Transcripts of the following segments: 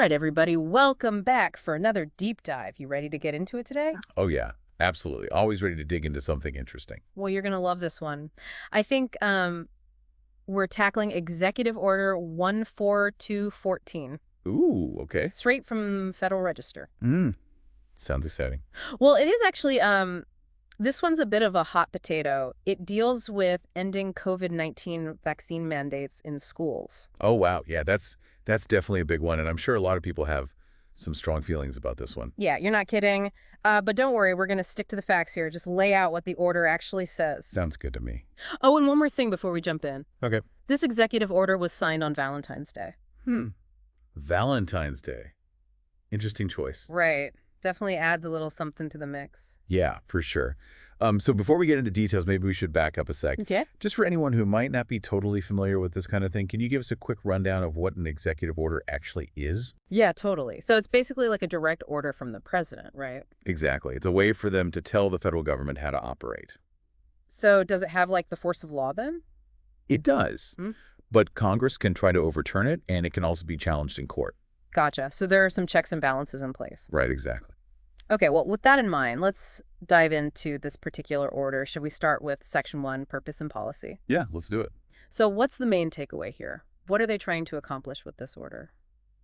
right, everybody, welcome back for another deep dive. You ready to get into it today? Oh, yeah, absolutely. Always ready to dig into something interesting. Well, you're going to love this one. I think we're tackling Executive Order 14214, Ooh, okay. straight from Federal Register. Sounds exciting. Well, it is actually, this one's a bit of a hot potato. It deals with ending COVID-19 vaccine mandates in schools. Oh, wow. Yeah, that's definitely a big one, and I'm sure a lot of people have some strong feelings about this one. Yeah, you're not kidding. But don't worry, we're going to stick to the facts here. Just lay out what the order actually says. Sounds good to me. Oh, and one more thing before we jump in. Okay. This executive order was signed on Valentine's Day. Valentine's Day. Interesting choice. Right. Definitely adds a little something to the mix. Yeah, for sure. So before we get into details, maybe we should back up a sec. Okay. Just for anyone who might not be totally familiar with this kind of thing, can you give us a quick rundown of what an executive order actually is? Yeah, totally. So it's basically like a direct order from the president, right? Exactly. It's a way for them to tell the federal government how to operate. So does it have like the force of law then? It does, Hmm. but Congress can try to overturn it, and it can also be challenged in court. Gotcha. So there are some checks and balances in place. Right, exactly. Okay, well, with that in mind, let's dive into this particular order. Should we start with Section 1, Purpose and Policy? Yeah, let's do it. So what's the main takeaway here? What are they trying to accomplish with this order?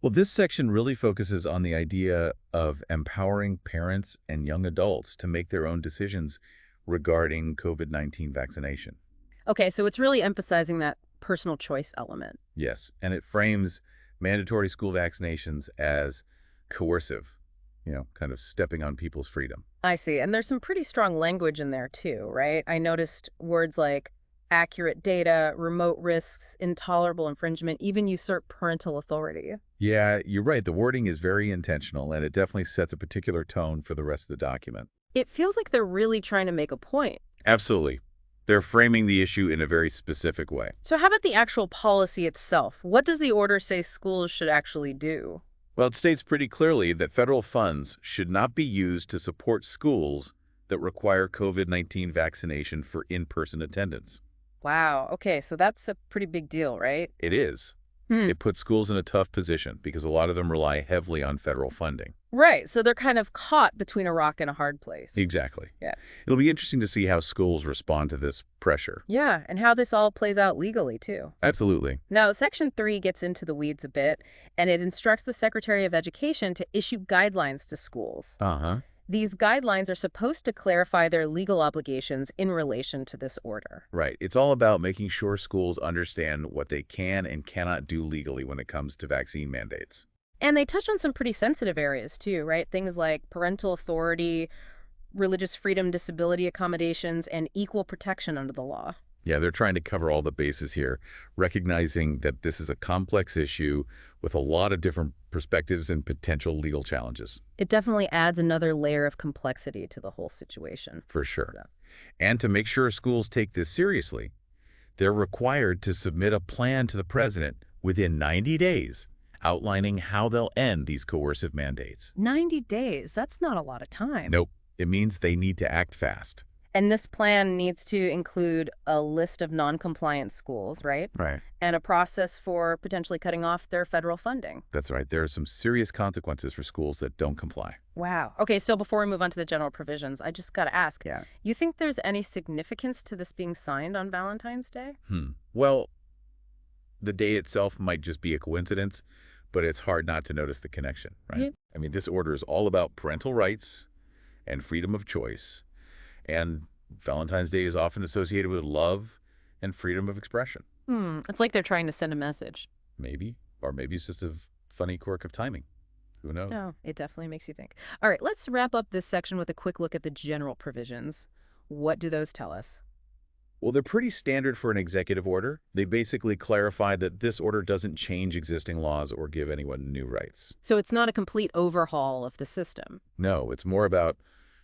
Well, this section really focuses on the idea of empowering parents and young adults to make their own decisions regarding COVID-19 vaccination. Okay, so it's really emphasizing that personal choice element. Yes, and it frames mandatory school vaccinations as coercive, kind of stepping on people's freedom. I see. And there's some pretty strong language in there too, right? I noticed words like accurate data, remote risks, intolerable infringement, even usurp parental authority. Yeah, you're right. The wording is very intentional, and it definitely sets a particular tone for the rest of the document. It feels like they're really trying to make a point. Absolutely. They're framing the issue in a very specific way. So how about the actual policy itself? What does the order say schools should actually do? Well, it states pretty clearly that federal funds should not be used to support schools that require COVID-19 vaccination for in-person attendance. Wow. Okay, so that's a pretty big deal, right? It is. It puts schools in a tough position because a lot of them rely heavily on federal funding. Right. So they're kind of caught between a rock and a hard place. Exactly. Yeah. It'll be interesting to see how schools respond to this pressure. Yeah, and how this all plays out legally, too. Absolutely. Now, Section 3 gets into the weeds a bit, and it instructs the Secretary of Education to issue guidelines to schools. Uh-huh. These guidelines are supposed to clarify their legal obligations in relation to this order. Right. It's all about making sure schools understand what they can and cannot do legally when it comes to vaccine mandates. And they touch on some pretty sensitive areas, too, right? Things like parental authority, religious freedom, disability accommodations, and equal protection under the law. Yeah, they're trying to cover all the bases here, recognizing that this is a complex issue with a lot of different perspectives and potential legal challenges. It definitely adds another layer of complexity to the whole situation. For sure. Yeah. And to make sure schools take this seriously, they're required to submit a plan to the president within 90 days outlining how they'll end these coercive mandates. 90 days, that's not a lot of time. Nope. It means they need to act fast. And this plan needs to include a list of non-compliant schools, right? Right. And a process for potentially cutting off their federal funding. That's right. There are some serious consequences for schools that don't comply. Wow. Okay, so before we move on to the general provisions, I just got to ask, Yeah. you think there's any significance to this being signed on Valentine's Day? Well, the date itself might just be a coincidence, but it's hard not to notice the connection, right? Yeah. I mean, this order is all about parental rights and freedom of choice. And Valentine's Day is often associated with love and freedom of expression. It's like they're trying to send a message. Maybe. Or maybe it's just a funny quirk of timing. Who knows? No, it definitely makes you think. All right, let's wrap up this section with a quick look at the general provisions. What do those tell us? Well, they're pretty standard for an executive order. They basically clarify that this order doesn't change existing laws or give anyone new rights. So it's not a complete overhaul of the system. No, it's more about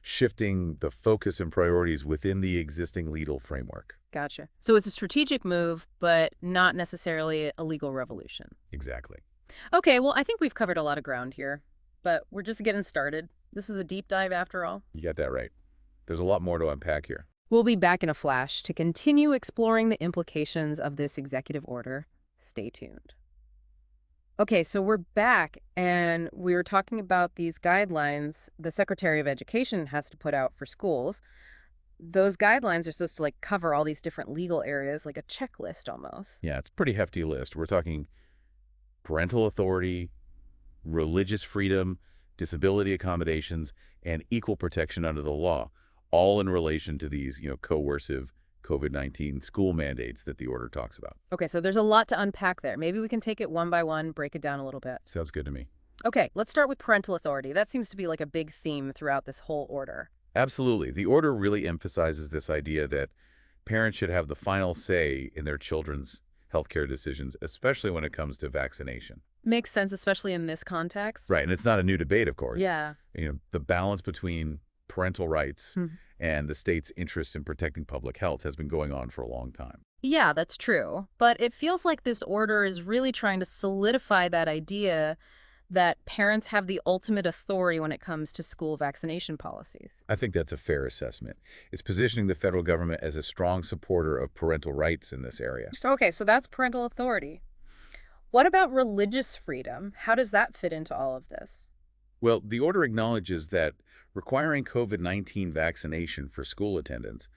shifting the focus and priorities within the existing legal framework. Gotcha. So it's a strategic move, but not necessarily a legal revolution. Exactly. Okay, well, I think we've covered a lot of ground here, but we're just getting started. This is a deep dive after all. You got that right. There's a lot more to unpack here. We'll be back in a flash to continue exploring the implications of this executive order. Stay tuned. Okay, so we're back and we were talking about these guidelines the Secretary of Education has to put out for schools. Those guidelines are supposed to like cover all these different legal areas, like a checklist almost. Yeah, it's a pretty hefty list. We're talking parental authority, religious freedom, disability accommodations, and equal protection under the law, all in relation to these, coercive COVID-19 school mandates that the order talks about. Okay, so there's a lot to unpack there. Maybe we can take it one by one, break it down a little bit. Sounds good to me. Okay, let's start with parental authority. That seems to be like a big theme throughout this whole order. Absolutely. The order really emphasizes this idea that parents should have the final say in their children's healthcare decisions, especially when it comes to vaccination. Makes sense, especially in this context. Right, and it's not a new debate, of course. Yeah. The balance between parental rights Mhm. and the state's interest in protecting public health has been going on for a long time. Yeah, that's true. But it feels like this order is really trying to solidify that idea that parents have the ultimate authority when it comes to school vaccination policies. I think that's a fair assessment. It's positioning the federal government as a strong supporter of parental rights in this area. Okay, so that's parental authority. What about religious freedom? How does that fit into all of this? Well, the order acknowledges that requiring COVID-19 vaccination for school attendance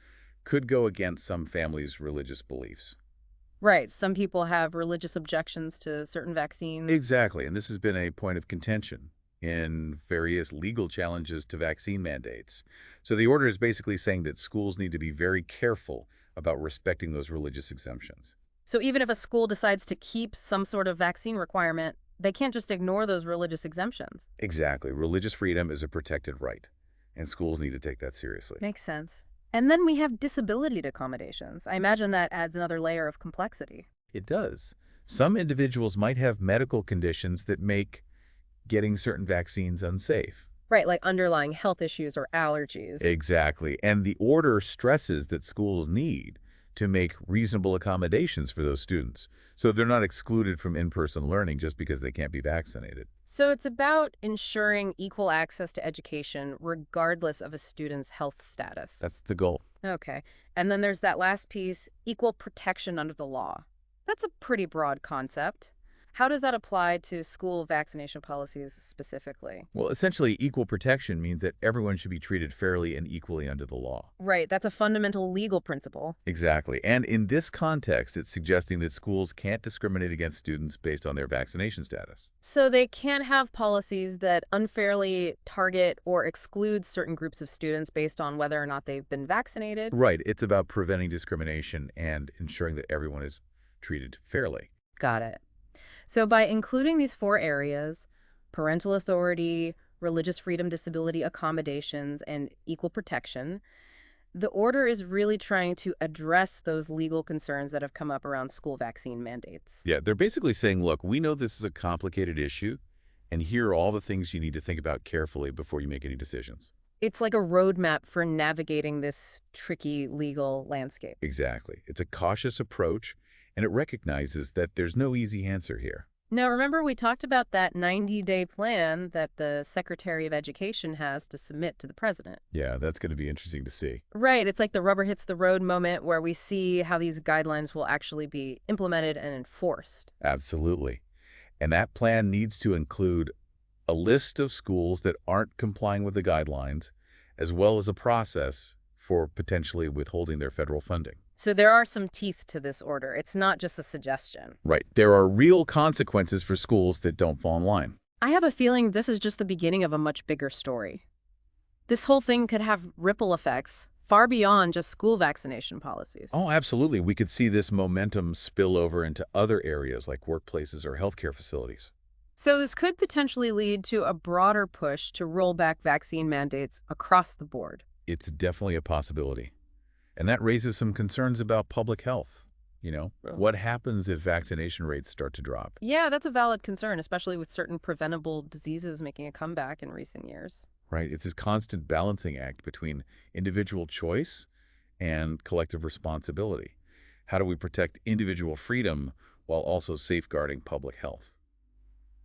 could go against some families' religious beliefs. Right, some people have religious objections to certain vaccines. Exactly, and this has been a point of contention in various legal challenges to vaccine mandates. So the order is basically saying that schools need to be very careful about respecting those religious exemptions. So even if a school decides to keep some sort of vaccine requirement, they can't just ignore those religious exemptions. Exactly. Religious freedom is a protected right, and schools need to take that seriously. Makes sense. And then we have disability accommodations. I imagine that adds another layer of complexity. It does. Some individuals might have medical conditions that make getting certain vaccines unsafe. Right, like underlying health issues or allergies. Exactly. And the order stresses that schools need to make reasonable accommodations for those students, so they're not excluded from in-person learning just because they can't be vaccinated. So it's about ensuring equal access to education regardless of a student's health status. That's the goal. Okay. And then there's that last piece, equal protection under the law. That's a pretty broad concept. How does that apply to school vaccination policies specifically? Well, essentially, equal protection means that everyone should be treated fairly and equally under the law. Right, that's a fundamental legal principle. Exactly. And in this context, it's suggesting that schools can't discriminate against students based on their vaccination status. So they can't have policies that unfairly target or exclude certain groups of students based on whether or not they've been vaccinated. Right. It's about preventing discrimination and ensuring that everyone is treated fairly. Got it. So by including these four areas, parental authority, religious freedom, disability accommodations, and equal protection, the order is really trying to address those legal concerns that have come up around school vaccine mandates. Yeah, they're basically saying, look, we know this is a complicated issue, and here are all the things you need to think about carefully before you make any decisions. It's like a roadmap for navigating this tricky legal landscape. Exactly. It's a cautious approach, and it recognizes that there's no easy answer here. Now, remember we talked about that 90-day plan that the Secretary of Education has to submit to the president. Yeah, that's going to be interesting to see. Right, it's like the rubber hits the road moment where we see how these guidelines will actually be implemented and enforced. Absolutely. And that plan needs to include a list of schools that aren't complying with the guidelines, as well as a process for potentially withholding their federal funding. So there are some teeth to this order. It's not just a suggestion. Right. There are real consequences for schools that don't fall in line. I have a feeling this is just the beginning of a much bigger story. This whole thing could have ripple effects far beyond just school vaccination policies. Oh, absolutely. We could see this momentum spill over into other areas like workplaces or healthcare facilities. So this could potentially lead to a broader push to roll back vaccine mandates across the board. It's definitely a possibility. And that raises some concerns about public health. What happens if vaccination rates start to drop? Yeah, that's a valid concern, especially with certain preventable diseases making a comeback in recent years. Right? It's this constant balancing act between individual choice and collective responsibility. How do we protect individual freedom while also safeguarding public health?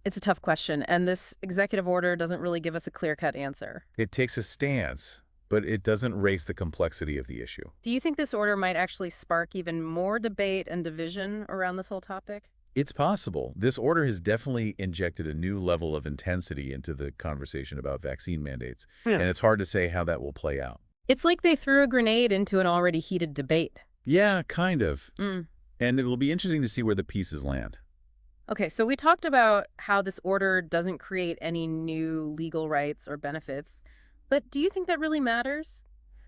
It's a tough question, and this executive order doesn't really give us a clear-cut answer. It takes a stance, but it doesn't raise the complexity of the issue. Do you think this order might actually spark even more debate and division around this whole topic? It's possible. This order has definitely injected a new level of intensity into the conversation about vaccine mandates, Yeah. and it's hard to say how that will play out. It's like they threw a grenade into an already heated debate. Yeah, kind of. Mm. And it'll be interesting to see where the pieces land. Okay, so we talked about how this order doesn't create any new legal rights or benefits, but do you think that really matters?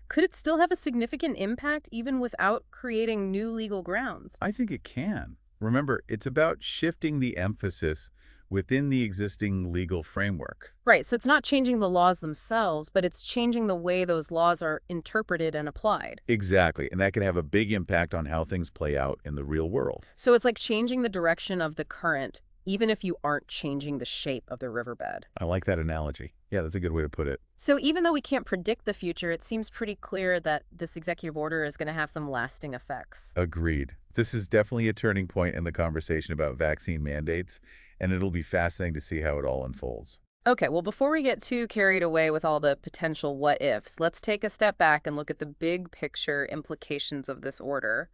Could it still have a significant impact even without creating new legal grounds? I think it can. Remember, it's about shifting the emphasis within the existing legal framework. Right, so it's not changing the laws themselves, but it's changing the way those laws are interpreted and applied. Exactly, and that can have a big impact on how things play out in the real world. So it's like changing the direction of the current, even if you aren't changing the shape of the riverbed. I like that analogy. Yeah, that's a good way to put it. So even though we can't predict the future, it seems pretty clear that this executive order is going to have some lasting effects. Agreed. This is definitely a turning point in the conversation about vaccine mandates, and it'll be fascinating to see how it all unfolds. Okay, well, before we get too carried away with all the potential what ifs, let's take a step back and look at the big picture implications of this order.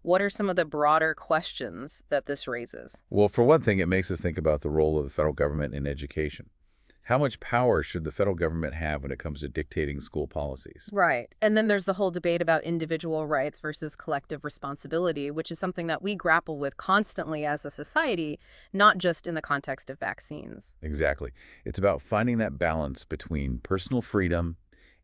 What are some of the broader questions that this raises? Well, for one thing, it makes us think about the role of the federal government in education. How much power should the federal government have when it comes to dictating school policies? Right. And then there's the whole debate about individual rights versus collective responsibility, which is something that we grapple with constantly as a society, not just in the context of vaccines. Exactly. It's about finding that balance between personal freedom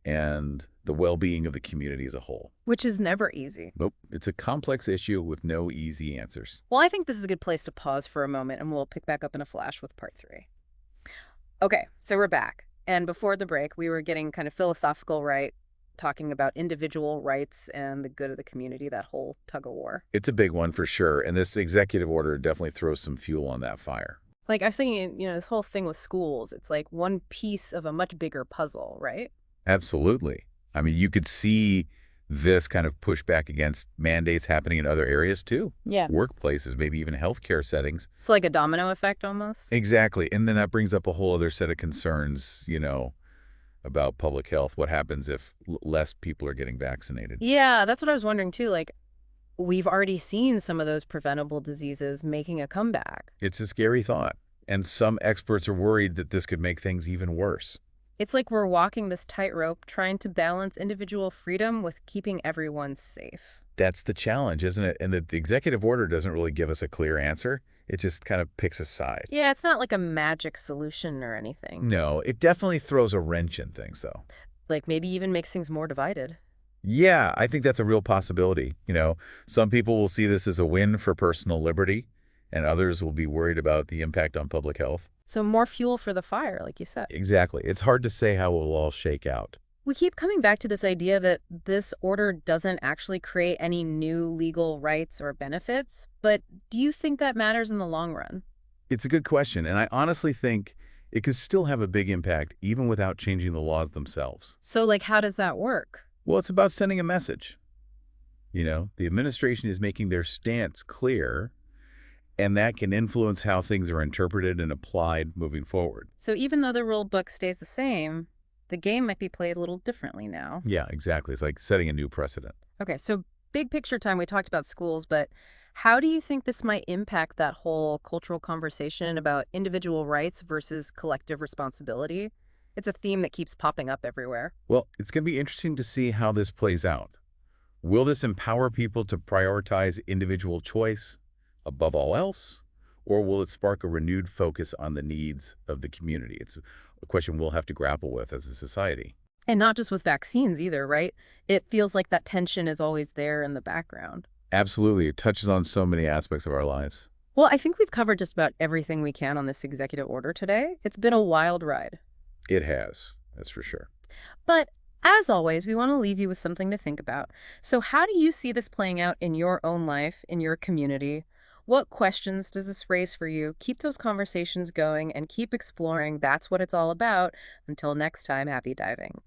and the well-being of the community as a whole. Which is never easy. Nope. It's a complex issue with no easy answers. Well, I think this is a good place to pause for a moment, and we'll pick back up in a flash with part 3. Okay, so we're back. And before the break, we were getting kind of philosophical, right? Talking about individual rights and the good of the community, that whole tug of war. It's a big one for sure, and this executive order definitely throws some fuel on that fire. Like I was thinking, this whole thing with schools, it's like one piece of a much bigger puzzle, right? Absolutely. I mean, you could see this kind of pushback against mandates happening in other areas too. Yeah. Workplaces, maybe even healthcare settings. It's like a domino effect almost. Exactly. And then that brings up a whole other set of concerns, about public health. What happens if less people are getting vaccinated? Yeah, that's what I was wondering too. Like, we've already seen some of those preventable diseases making a comeback. It's a scary thought. And some experts are worried that this could make things even worse. It's like we're walking this tightrope trying to balance individual freedom with keeping everyone safe. That's the challenge, isn't it? And the executive order doesn't really give us a clear answer. It just kind of picks a side. Yeah, it's not like a magic solution or anything. No, it definitely throws a wrench in things, though. Like maybe even makes things more divided. Yeah, I think that's a real possibility. Some people will see this as a win for personal liberty, and others will be worried about the impact on public health. So more fuel for the fire, like you said. Exactly. It's hard to say how it will all shake out. We keep coming back to this idea that this order doesn't actually create any new legal rights or benefits, but do you think that matters in the long run? It's a good question, and I honestly think it could still have a big impact even without changing the laws themselves. So like how does that work? Well, it's about sending a message. The administration is making their stance clear, and that can influence how things are interpreted and applied moving forward. So even though the rule book stays the same, the game might be played a little differently now. Yeah, exactly. It's like setting a new precedent. Okay, so big picture time, we talked about schools, but how do you think this might impact that whole cultural conversation about individual rights versus collective responsibility? It's a theme that keeps popping up everywhere. Well, it's going to be interesting to see how this plays out. Will this empower people to prioritize individual choice above all else, or will it spark a renewed focus on the needs of the community? It's a question we'll have to grapple with as a society. And not just with vaccines either, right? It feels like that tension is always there in the background. Absolutely. It touches on so many aspects of our lives. Well, I think we've covered just about everything we can on this executive order today. It's been a wild ride. It has, that's for sure. But as always, we want to leave you with something to think about. So how do you see this playing out in your own life, in your community? What questions does this raise for you? Keep those conversations going and keep exploring. That's what it's all about. Until next time, happy diving.